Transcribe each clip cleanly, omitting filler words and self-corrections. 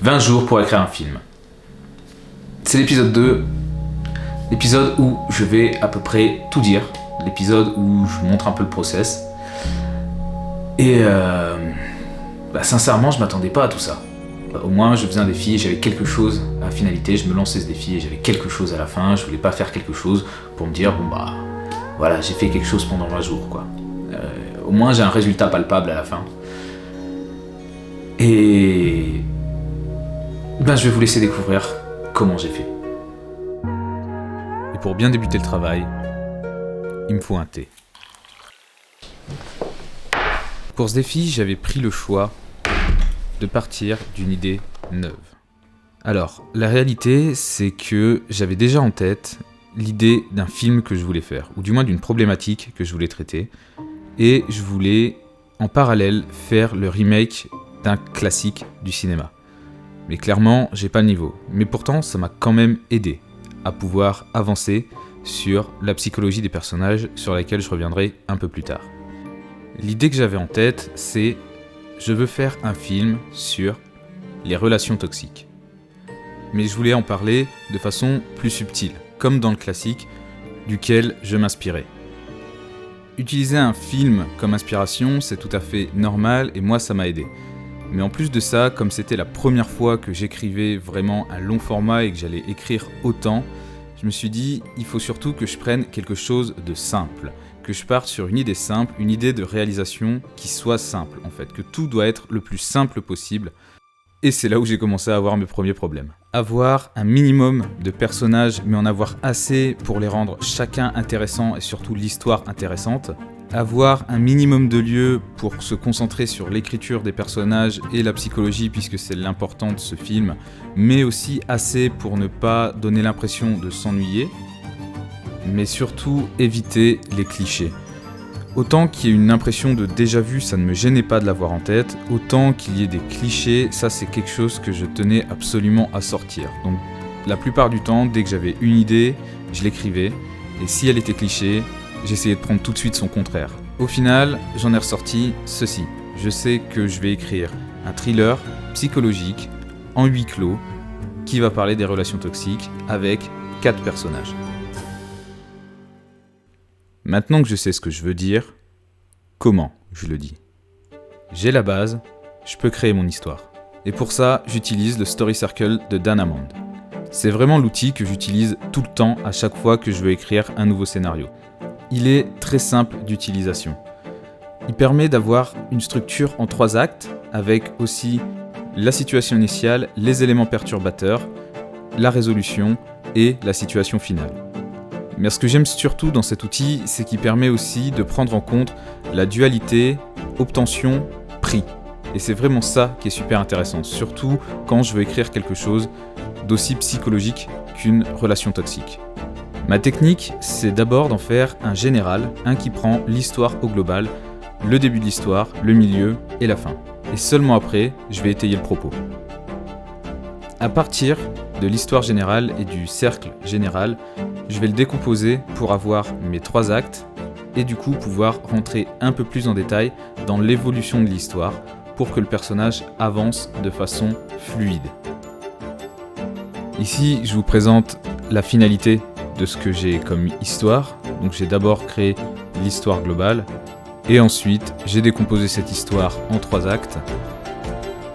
20 jours pour écrire un film. C'est l'épisode 2, l'épisode où je vais à peu près tout dire, l'épisode où je vous montre un peu le process. Et sincèrement, je m'attendais pas à tout ça. Au moins, je faisais un défi et j'avais quelque chose à finalité, je me lançais ce défi et j'avais quelque chose à la fin, je voulais pas faire quelque chose pour me dire, voilà, j'ai fait quelque chose pendant 20 jours, quoi. Au moins, j'ai un résultat palpable à la fin. Et je vais vous laisser découvrir comment j'ai fait. Et pour bien débuter le travail, il me faut un thé. Pour ce défi, j'avais pris le choix de partir d'une idée neuve. Alors, la réalité, c'est que j'avais déjà en tête l'idée d'un film que je voulais faire, ou du moins d'une problématique que je voulais traiter, et je voulais, en parallèle, faire le remake d'un classique du cinéma. Mais clairement, j'ai pas le niveau. Mais pourtant, ça m'a quand même aidé à pouvoir avancer sur la psychologie des personnages, sur laquelle je reviendrai un peu plus tard. L'idée que j'avais en tête, c'est je veux faire un film sur les relations toxiques. Mais je voulais en parler de façon plus subtile, comme dans le classique duquel je m'inspirais. Utiliser un film comme inspiration, c'est tout à fait normal et moi ça m'a aidé. Mais en plus de ça, comme c'était la première fois que j'écrivais vraiment un long format et que j'allais écrire autant, je me suis dit, il faut surtout que je prenne quelque chose de simple, que je parte sur une idée simple, une idée de réalisation qui soit simple en fait, que tout doit être le plus simple possible. Et c'est là où j'ai commencé à avoir mes premiers problèmes. Avoir un minimum de personnages, mais en avoir assez pour les rendre chacun intéressant et surtout l'histoire intéressante. Avoir un minimum de lieux pour se concentrer sur l'écriture des personnages et la psychologie puisque c'est l'important de ce film, mais aussi assez pour ne pas donner l'impression de s'ennuyer, mais surtout éviter les clichés. Autant qu'il y ait une impression de déjà-vu, ça ne me gênait pas de l'avoir en tête, autant qu'il y ait des clichés, ça c'est quelque chose que je tenais absolument à sortir. Donc la plupart du temps, dès que j'avais une idée, je l'écrivais, et si elle était cliché, j'essayais de prendre tout de suite son contraire. Au final, j'en ai ressorti ceci. Je sais que je vais écrire un thriller psychologique, en huis clos, qui va parler des relations toxiques avec 4 personnages. Maintenant que je sais ce que je veux dire, comment je le dis ? J'ai la base, je peux créer mon histoire. Et pour ça, j'utilise le Story Circle de Dan Hammond. C'est vraiment l'outil que j'utilise tout le temps à chaque fois que je veux écrire un nouveau scénario. Il est très simple d'utilisation. Il permet d'avoir une structure en 3 actes, avec aussi la situation initiale, les éléments perturbateurs, la résolution et la situation finale. Mais ce que j'aime surtout dans cet outil, c'est qu'il permet aussi de prendre en compte la dualité obtention-prix. Et c'est vraiment ça qui est super intéressant, surtout quand je veux écrire quelque chose d'aussi psychologique qu'une relation toxique. Ma technique, c'est d'abord d'en faire un général, un qui prend l'histoire au global, le début de l'histoire, le milieu et la fin. Et seulement après, je vais étayer le propos. À partir de l'histoire générale et du cercle général, je vais le décomposer pour avoir mes 3 actes et du coup pouvoir rentrer un peu plus en détail dans l'évolution de l'histoire pour que le personnage avance de façon fluide. Ici, je vous présente la finalité de ce que j'ai comme histoire. Donc j'ai d'abord créé l'histoire globale et ensuite j'ai décomposé cette histoire en 3 actes.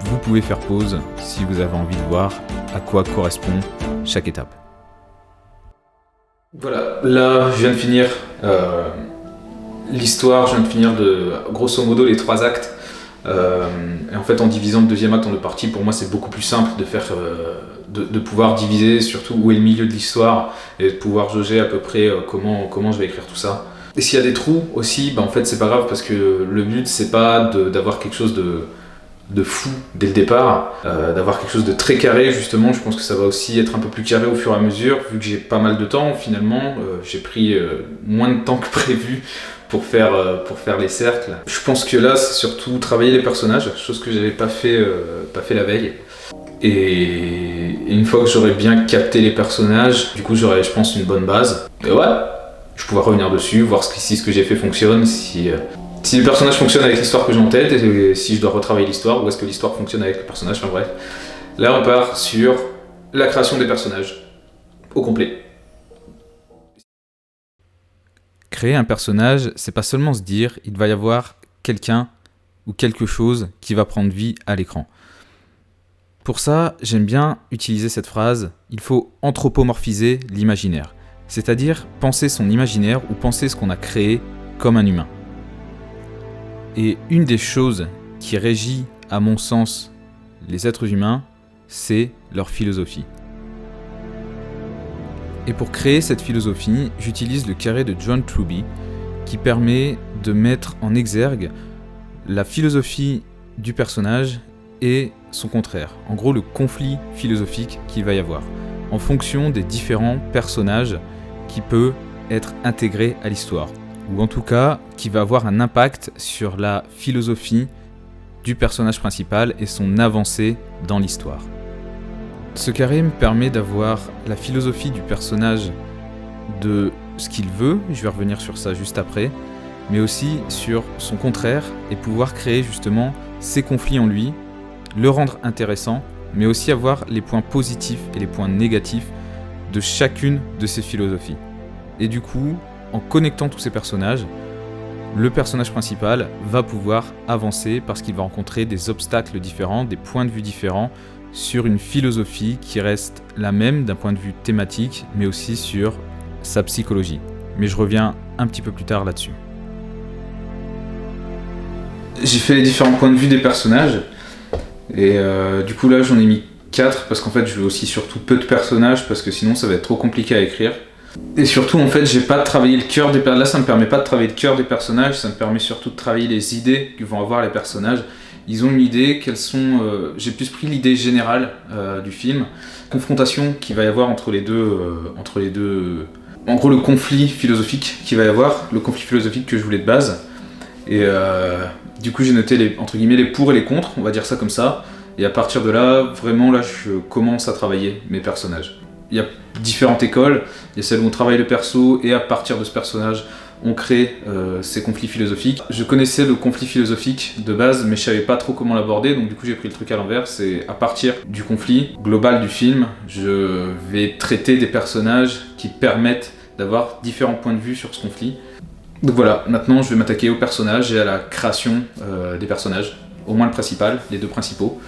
Vous pouvez faire pause si vous avez envie de voir à quoi correspond chaque étape. Voilà, là je viens de finir l'histoire, je viens de finir grosso modo les 3 actes. Et en fait en divisant le 2e acte en 2 parties, pour moi c'est beaucoup plus simple de faire, de pouvoir diviser surtout où est le milieu de l'histoire et de pouvoir jauger à peu près comment je vais écrire tout ça. Et s'il y a des trous aussi, en fait c'est pas grave parce que le but c'est pas d'avoir quelque chose de fou dès le départ, d'avoir quelque chose de très carré justement. Je pense que ça va aussi être un peu plus carré au fur et à mesure, vu que j'ai pas mal de temps finalement. J'ai pris moins de temps que prévu pour faire les cercles. Je pense que là c'est surtout travailler les personnages, chose que j'avais pas fait la veille. Et une fois que j'aurais bien capté les personnages, du coup j'aurais, je pense, une bonne base. Et ouais, je pourrais revenir dessus, voir si ce que j'ai fait fonctionne, si les personnages fonctionnent avec l'histoire que j'ai en tête, et si je dois retravailler l'histoire, ou est-ce que l'histoire fonctionne avec le personnage, enfin bref. Là, on part sur la création des personnages, au complet. Créer un personnage, c'est pas seulement se dire il va y avoir quelqu'un ou quelque chose qui va prendre vie à l'écran. Pour ça, j'aime bien utiliser cette phrase, il faut anthropomorphiser l'imaginaire, c'est-à-dire penser son imaginaire ou penser ce qu'on a créé comme un humain. Et une des choses qui régit, à mon sens, les êtres humains, c'est leur philosophie. Et pour créer cette philosophie, j'utilise le carré de John Truby, qui permet de mettre en exergue la philosophie du personnage et son contraire. En gros, le conflit philosophique qu'il va y avoir, en fonction des différents personnages qui peut être intégré à l'histoire, ou en tout cas, qui va avoir un impact sur la philosophie du personnage principal et son avancée dans l'histoire. Ce carré me permet d'avoir la philosophie du personnage, de ce qu'il veut, je vais revenir sur ça juste après, mais aussi sur son contraire et pouvoir créer justement ces conflits en lui, le rendre intéressant, mais aussi avoir les points positifs et les points négatifs de chacune de ces philosophies. Et du coup, en connectant tous ces personnages, le personnage principal va pouvoir avancer parce qu'il va rencontrer des obstacles différents, des points de vue différents sur une philosophie qui reste la même d'un point de vue thématique, mais aussi sur sa psychologie. Mais je reviens un petit peu plus tard là-dessus. J'ai fait les différents points de vue des personnages, et du coup là j'en ai mis 4 parce qu'en fait je veux aussi surtout peu de personnages parce que sinon ça va être trop compliqué à écrire. Et surtout en fait j'ai pas travaillé le cœur des personnages, là ça me permet pas de travailler le cœur des personnages, ça me permet surtout de travailler les idées que vont avoir les personnages. Ils ont une idée, quelles sont. J'ai plus pris l'idée générale du film, confrontation qu'il va y avoir entre les deux, en gros le conflit philosophique qu'il va y avoir, le conflit philosophique que je voulais de base. Et du coup j'ai noté entre guillemets les pour et les contre, on va dire ça comme ça. Et à partir de là, vraiment là je commence à travailler mes personnages. Il y a différentes écoles, il y a celle où on travaille le perso et à partir de ce personnage on crée ces conflits philosophiques. Je connaissais le conflit philosophique de base, mais je savais pas trop comment l'aborder, donc du coup j'ai pris le truc à l'envers. C'est à partir du conflit global du film, je vais traiter des personnages qui permettent d'avoir différents points de vue sur ce conflit. Donc voilà, maintenant je vais m'attaquer aux personnages et à la création des personnages, au moins le principal, les deux principaux,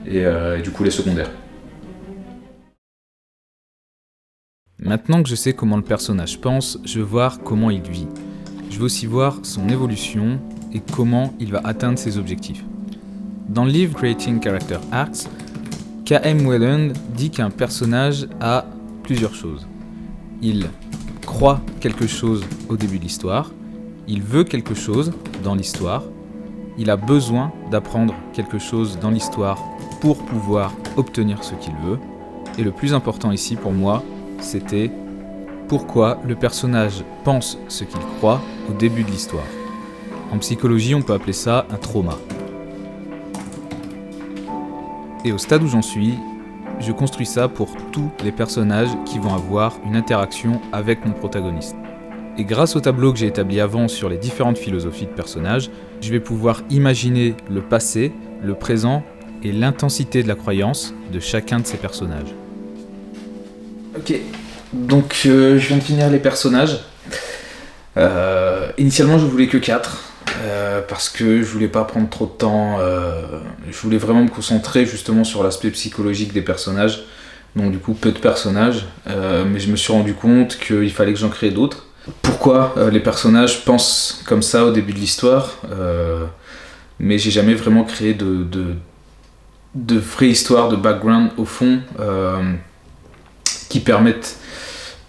et du coup les secondaires. Maintenant que je sais comment le personnage pense, je veux voir comment il vit. Je veux aussi voir son évolution et comment il va atteindre ses objectifs. Dans le livre Creating Character Arcs, K.M. Welland dit qu'un personnage a plusieurs choses. Il croit quelque chose au début de l'histoire, il veut quelque chose dans l'histoire, il a besoin d'apprendre quelque chose dans l'histoire pour pouvoir obtenir ce qu'il veut, et le plus important ici pour moi, c'était pourquoi le personnage pense ce qu'il croit au début de l'histoire. En psychologie, on peut appeler ça un trauma. Et au stade où j'en suis, je construis ça pour tous les personnages qui vont avoir une interaction avec mon protagoniste. Et grâce au tableau que j'ai établi avant sur les différentes philosophies de personnages, je vais pouvoir imaginer le passé, le présent et l'intensité de la croyance de chacun de ces personnages. Ok, donc je viens de finir les personnages. Initialement je voulais que 4, parce que je voulais pas prendre trop de temps, je voulais vraiment me concentrer justement sur l'aspect psychologique des personnages, donc du coup peu de personnages, mais je me suis rendu compte qu'il fallait que j'en crée d'autres. Pourquoi les personnages pensent comme ça au début de l'histoire, mais j'ai jamais vraiment créé de vraie histoire, de background au fond, qui permettent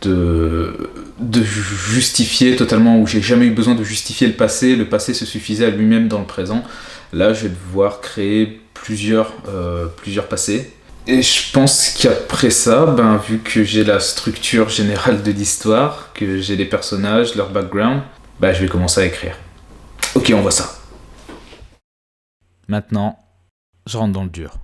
de justifier totalement, où j'ai jamais eu besoin de justifier le passé se suffisait à lui-même dans le présent. Là je vais devoir créer plusieurs passés, et je pense qu'après ça, vu que j'ai la structure générale de l'histoire, que j'ai les personnages, leur background, je vais commencer à écrire. Ok, on voit ça. Maintenant, je rentre dans le dur.